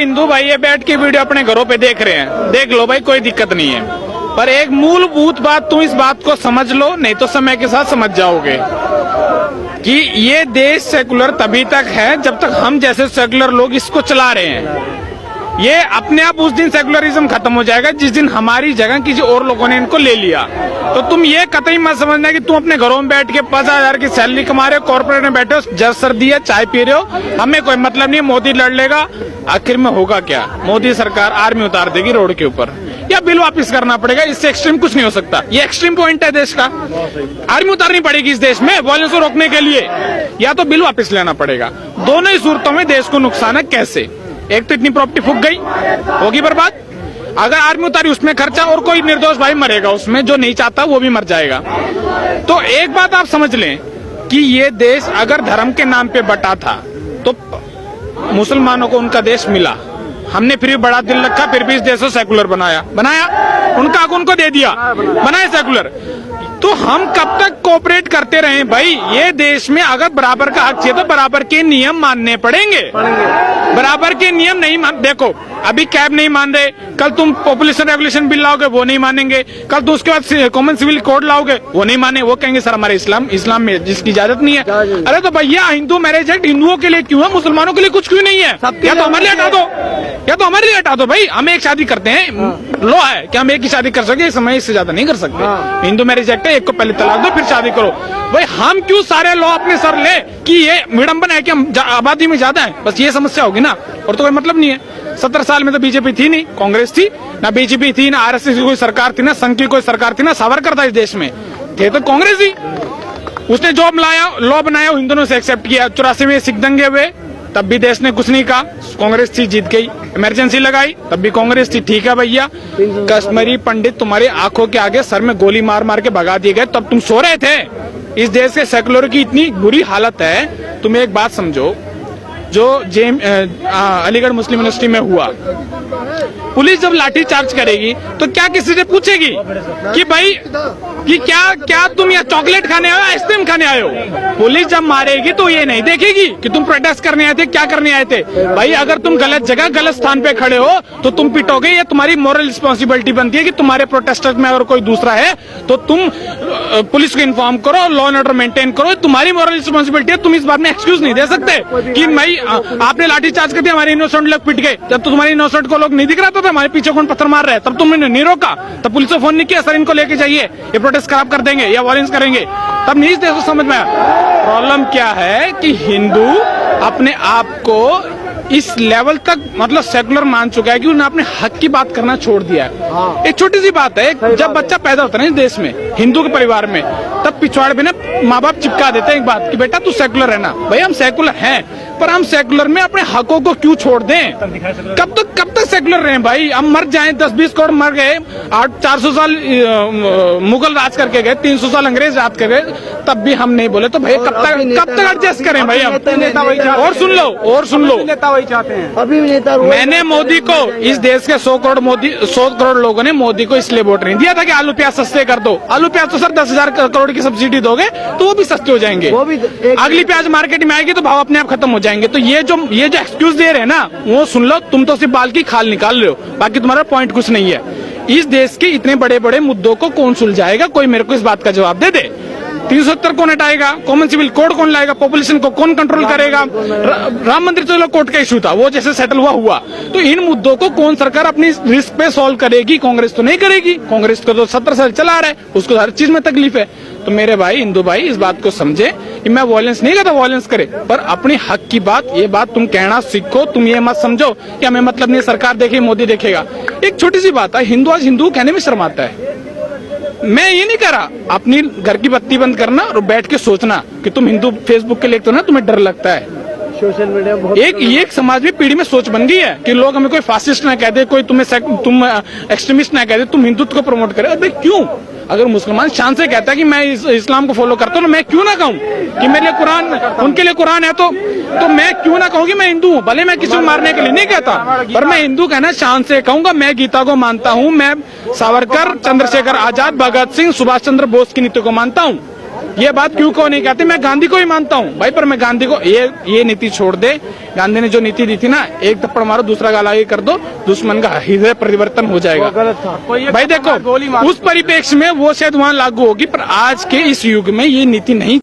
हिंदू भाई ये बैठ के वीडियो अपने घरों पे देख रहे हैं, देख लो भाई, कोई दिक्कत नहीं है। पर एक मूलभूत बात, तुम इस बात को समझ लो, नहीं तो समय के साथ समझ जाओगे कि ये देश सेकुलर तभी तक है जब तक हम जैसे सेकुलर लोग इसको चला रहे हैं। ये अपने आप उस दिन सेकुलरिज्म खत्म हो जाएगा जिस दिन हमारी जगह किसी और लोगों ने इनको ले लिया। तो तुम ये कतई मत समझना कि तुम अपने घरों में बैठ के 50,000 की सैलरी कमा रहे हो, कॉर्पोरेट में बैठे हो, जस सर्दी है, चाय पी रहे हो, हमें कोई मतलब नहीं। मोदी लड़ लेगा, आखिर में होगा क्या? मोदी सरकार आर्मी उतार देगी रोड के ऊपर, या बिल वापस करना पड़ेगा। इससे एक्सट्रीम कुछ नहीं हो सकता। ये एक्सट्रीम पॉइंट है देश का। आर्मी उतारनी पड़ेगी इस देश में वायलेंस को रोकने के लिए, या तो बिल वापस लेना पड़ेगा। दोनों ही सूरतों में देश को नुकसान है। कैसे? एक तो इतनी प्रॉपर्टी फूक गई, होगी बर्बाद। अगर आर्मी उतारी उसमें खर्चा, और कोई निर्दोष भाई मरेगा उसमें, जो नहीं चाहता वो भी मर जाएगा। तो एक बात आप समझ लें कि ये देश अगर धर्म के नाम पे बटा था तो मुसलमानों को उनका देश मिला, हमने फिर भी बड़ा दिल रखा, फिर भी इस देश को सेकुलर बनाया, उनका हक उनको दे दिया, बनाए सेकुलर। तो हम कब तक कोऑपरेट करते रहे भाई? ये देश में अगर बराबर का हक चाहिए तो बराबर के नियम मानने पड़ेंगे। बराबर के नियम नहीं देखो, अभी कैब नहीं मान रहे, कल तुम पॉपुलेशन रेगुलेशन बिल लाओगे, वो नहीं मानेंगे। कल तुम उसके बाद कॉमन सिविल कोड लाओगे, वो नहीं माने। वो कहेंगे सर हमारे इस्लाम में जिसकी इजाजत नहीं है। अरे तो भैया, हिंदू मैरिज एक्ट हिंदुओं के लिए क्यों है, मुसलमानों के लिए कुछ क्यों नहीं है? या तो हमारे लिए हटा दो, या तो हमारे लिए हटा दो भाई। हम एक शादी करते हैं, लॉ है कि हम एक ही शादी कर सकते, समय इससे ज्यादा नहीं कर सकते। हिंदू मैरिज एक्ट है, एक को पहले तलाक दो फिर शादी करो। भाई हम क्यों सारे लॉ अपने सर ले कि ये विडंबना है कि हम आबादी में ज्यादा है, बस ये समस्या होगी ना, और तो कोई मतलब नहीं है। 17 साल में तो बीजेपी थी नहीं, कांग्रेस थी ना, बीजेपी थी ना, आरएसएस की कोई सरकार थी ना, संघ की कोई सरकार थी ना, सावरकर था इस देश में, थे तो कांग्रेस ही। उसने जो लॉ बनाया हिंदुओं से एक्सेप्ट किया। 84 में सिख दंगे हुए, तब भी देश ने कुछ नहीं कहा, कांग्रेस थी, जीत गई। इमरजेंसी लगाई, तब भी कांग्रेस थी, ठीक है भैया। कश्मीरी पंडित तुम्हारी आंखों के आगे सर में गोली मार मार के भगा दिए गए, तब तुम सो रहे थे। इस देश के सेकुलर की इतनी बुरी हालत है। तुम एक बात समझो, जो अलीगढ़ मुस्लिम यूनिवर्सिटी में हुआ, पुलिस जब लाठी चार्ज करेगी तो क्या किसी से पूछेगी कि भाई कि क्या तुम यहाँ चॉकलेट खाने आए हो, आइसक्रीम खाने आए हो? पुलिस जब मारेगी तो ये नहीं देखेगी कि तुम प्रोटेस्ट करने आए थे, क्या करने आए थे। भाई अगर तुम गलत जगह गलत स्थान पे खड़े हो तो तुम पिटोगे, ये तुम्हारी मॉरल रिस्पॉन्सिबिलिटी बनती है कि तुम्हारे प्रोटेस्टर में अगर कोई दूसरा है तो तुम पुलिस को इन्फॉर्म करो, लॉ एंड ऑर्डर मेंटेन करो, तुम्हारी मॉरल रिस्पॉन्सिबिलिटी है। तुम इस बात में एक्सक्यूज नहीं दे सकते कि भाई आपने लाठी चार्ज कर दिया, हमारे इनोसेंट लोग पिट गए। जब तो तुम्हारे इनोसेंट को लोग नहीं दिख रहा था, हमारे पीछे कौन पत्थर मार रहे हैं, तब तुमने नहीं रोका, तब पुलिस को फोन नहीं किया सर इनको लेके जाइए, ये प्रोटेस्ट खराब कर देंगे या वायलेंस करेंगे, तब नहीं इस देश को समझ में आया। प्रॉब्लम क्या है कि हिंदू अपने आप को इस लेवल तक मतलब सेकुलर मान चुका है कि उन्होंने अपने हक की बात करना छोड़ दिया है। एक छोटी सी बात है, जब बच्चा पैदा होता है ना इस देश में, हिंदू के परिवार में, तब पिछवाड़े में ना माँ बाप चिपका देते हैं एक बात कि बेटा तू सेकुलर है ना। भाई हम सेकुलर हैं, पर हम सेकुलर में अपने हकों को क्यों छोड़ दें? कब तक सेकुलर रहे भाई? हम मर जाएं, 10-20 करोड़ मर गए, 400 साल मुगल राज करके गए, 300 साल अंग्रेज राज कर गए, तब भी हम नहीं बोले तो भाई कब तक एडजस्ट करें भाई हम? और सुन लो नेता वही चाहते हैं। अभी भी नेता मैंने मोदी को, इस देश के 100 करोड़ लोगों ने मोदी को इसलिए वोट नहीं दिया था कि आलू प्याज सस्ते कर दो। आलू प्याज तो सर 10,000 करोड़ की सब्सिडी दोगे तो वो भी सस्ते हो जाएंगे। अगली प्याज मार्केट में आएगी तो भाव अपने आप खत्म हो जाएंगे। तो ये जो एक्सक्यूज दे रहे हैं ना, वो सुन लो, तुम तो सिर्फ बाल की खाल निकाल रहे हो, बाकी तुम्हारा पॉइंट कुछ नहीं है। इस देश के इतने बड़े बड़े मुद्दों को कौन सुलझाएगा? कोई मेरे को इस बात का जवाब दे दे। 370 कौन हटाएगा? कॉमन सिविल कोड कौन लाएगा? पॉपुलेशन को कौन कंट्रोल करेगा? राम मंदिर तो कोर्ट का इशू था, वो जैसे सेटल हुआ। तो इन मुद्दों को कौन सरकार अपनी रिस्क पे सॉल्व करेगी? कांग्रेस तो नहीं करेगी। कांग्रेस को तो 17 साल चला रहा है, उसको हर चीज में तकलीफ है। तो मेरे भाई हिंदू भाई इस बात को समझे कि मैं वायलेंस नहीं कहता, वायलेंस करे, पर अपने हक की बात, ये बात तुम कहना सीखो। तुम ये मत समझो कि हमें मतलब नहीं सरकार देखेगी मोदी देखेगा। एक छोटी सी बात है, हिंदू आज हिंदू कहने में शर्माता है। मैं ये नहीं कह रहा, अपनी घर की बत्ती बंद करना और बैठ के सोचना कि तुम हिंदू फेसबुक के लिखते हो ना, तुम्हें डर लगता है। सोशल मीडिया बहुत एक समाज में पीढ़ी में सोच बन गई है कि लोग हमें कोई फासिस्ट ना कह दे, कोई तुम एक्सट्रीमिस्ट ना कह दे, तुम हिंदुत्व को प्रमोट करे। अरे क्यों? अगर मुसलमान शान से कहता है कि मैं इस्लाम को फॉलो करता हूँ, मैं क्यों ना कहूँ कि मेरे लिए कुरान, उनके लिए कुरान है, तो मैं क्यों ना कहूँ कि मैं हिंदू हूँ? भले मैं किसी को मारने के लिए नहीं कहता, पर मैं हिंदू कहना शान से कहूंगा। मैं गीता को मानता हूँ, मैं सावरकर, चंद्रशेखर आजाद, भगत सिंह, सुभाष चंद्र बोस की नीति को मानता हूँ। ये बात क्यों को नहीं कहते? मैं गांधी को ही मानता हूँ भाई, पर मैं गांधी को ये नीति छोड़ दे। गांधी ने जो नीति दी थी ना, एक थप्पड़ मारो दूसरा गाला ये कर दो, दुश्मन का हृदय परिवर्तन हो जाएगा। गलत था भाई देखो, उस परिप्रेक्ष्य में वो शायद वहाँ लागू होगी, पर आज के इस युग में ये नीति नहीं